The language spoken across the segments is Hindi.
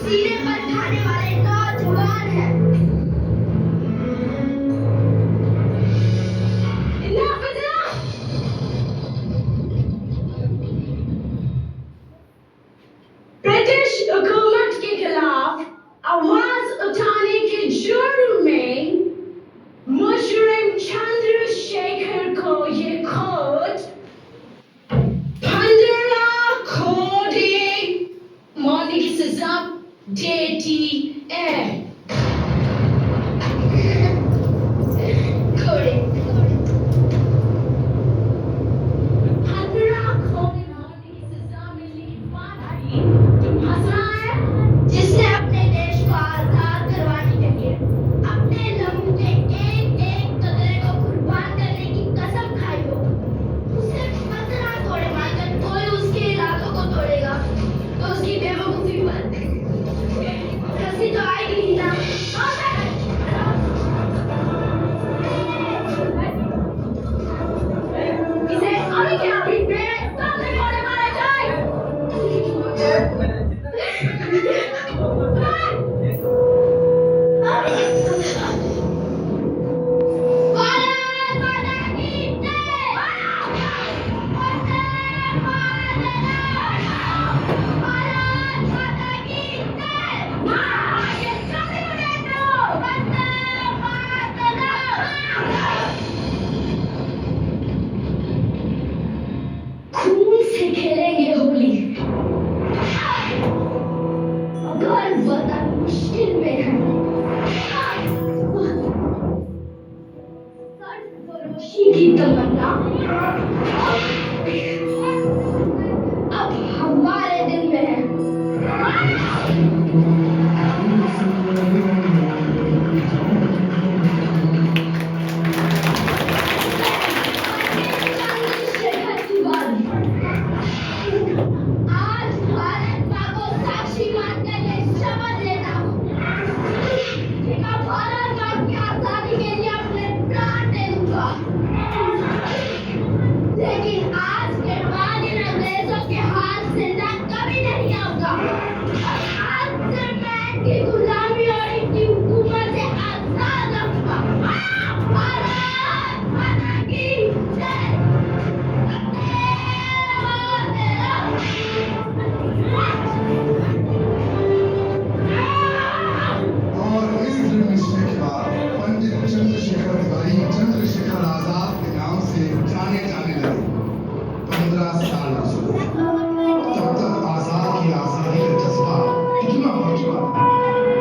सीने पर खाने वाले नौजवान हैं। Enough is enough! ब्रिटिश हुकूमत के खिलाफ आवाज उठाने के जुर्म में मुशर्रफ चंद्रशेखर को ये कोर्ट 15 कोड़ी मौत की सजा देती है। कोड़ी 15 कोड़ी मौत की सजा मिलने के बाद आई तुम हंस रहा है जिसने अपने देश को आजाद करवाने के लिए अपने लहू के एक कतरे को कुर्बान करने की कसम खाई हो, उसे 15 कोड़े मारकर कोई उसके इरादों को तोड़ेगा तो उसकी बेवकूफी पर हंसी तो आएगी ही ना। इसे अभी क्या अभी सामने कोड़े मारे जाए। भारत माता की जय। वंदे मातरम। भारत माता की जय। ये सभी उड़े दो। वंदे मातरम। खून से खेलेंगे होली। अगर वतन मुश्किल में है सरफरोशी की तमन्ना अब हमारे दिल में है। चंद्रशेखर तिवारी आज भारत माँ को साक्षी मानकर ये शपथ लेता हूँ कि मैं भारत माँ की आजादी के लिए अपने प्राण दे दूंगा, लेकिन आज के बाद इन अंग्रेजों के हाथ से ना कभी नहीं आऊंगा। आज से मैं इनकी गुलामी और इनकी हुकूमत से आजाद रहूंगा। भारत माता की जय। और इस दृढ़ निश्चय के बाद पंडित चंद्रशेखर तिवारी चंद्रशेखर आजाद के नाम से जाने जाने लगे। 15 साल गुजरे, तब तक आजाद की आजादी का जज्बा इतना बढ़ चुका था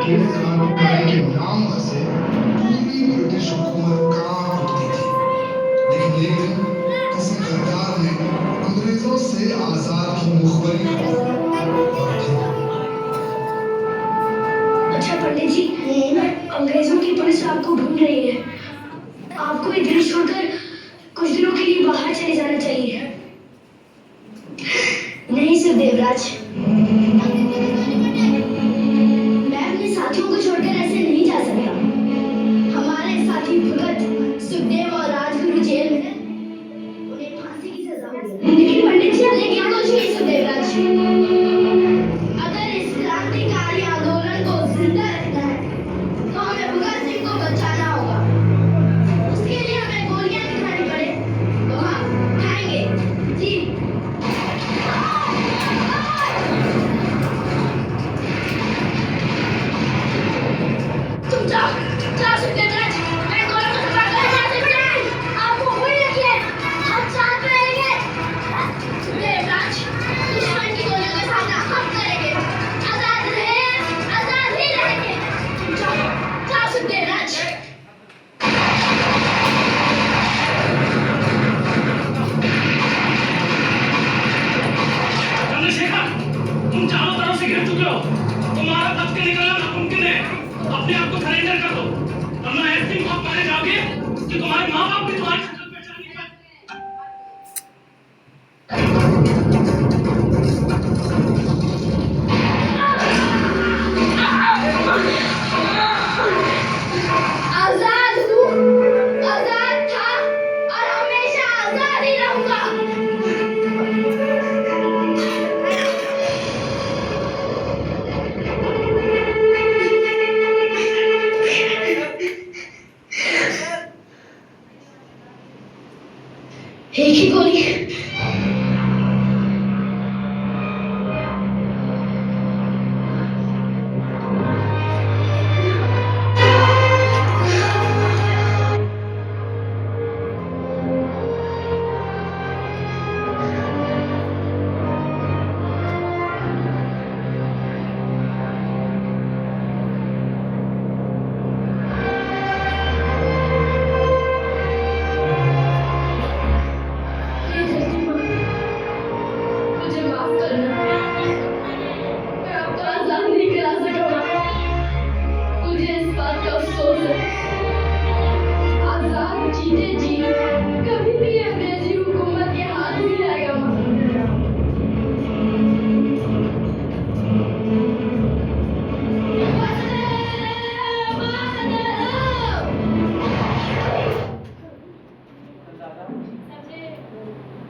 कि इस क्रांतिकारी के नाम से पूरी ब्रिटिश हुकूमत कांप उठती थी। लेकिन एक दिन किसी सरकार ने अंग्रेजों से आजाद की मुखबरी करवाई। अच्छा पंडित जी, अंग्रेजों की पुलिस आपको ढूंढ रही है। आपको ये देश छोड़कर कुछ दिनों के लिए बाहर चले जाना चाहिए। नहीं सर देवराज, मैं अपने साथियों को छोड़कर ऐसे नहीं जा सकता। हमारे साथी भगत, सुखदेव और राजगुरु जेल में हैं। उन्हें फांसी की सजा हुई है। लेकिन पंडित जी, लेकिन कुछ नहीं सुखदेव राज। अगर इस क्रांतिकारी आंदोलन को जिंदा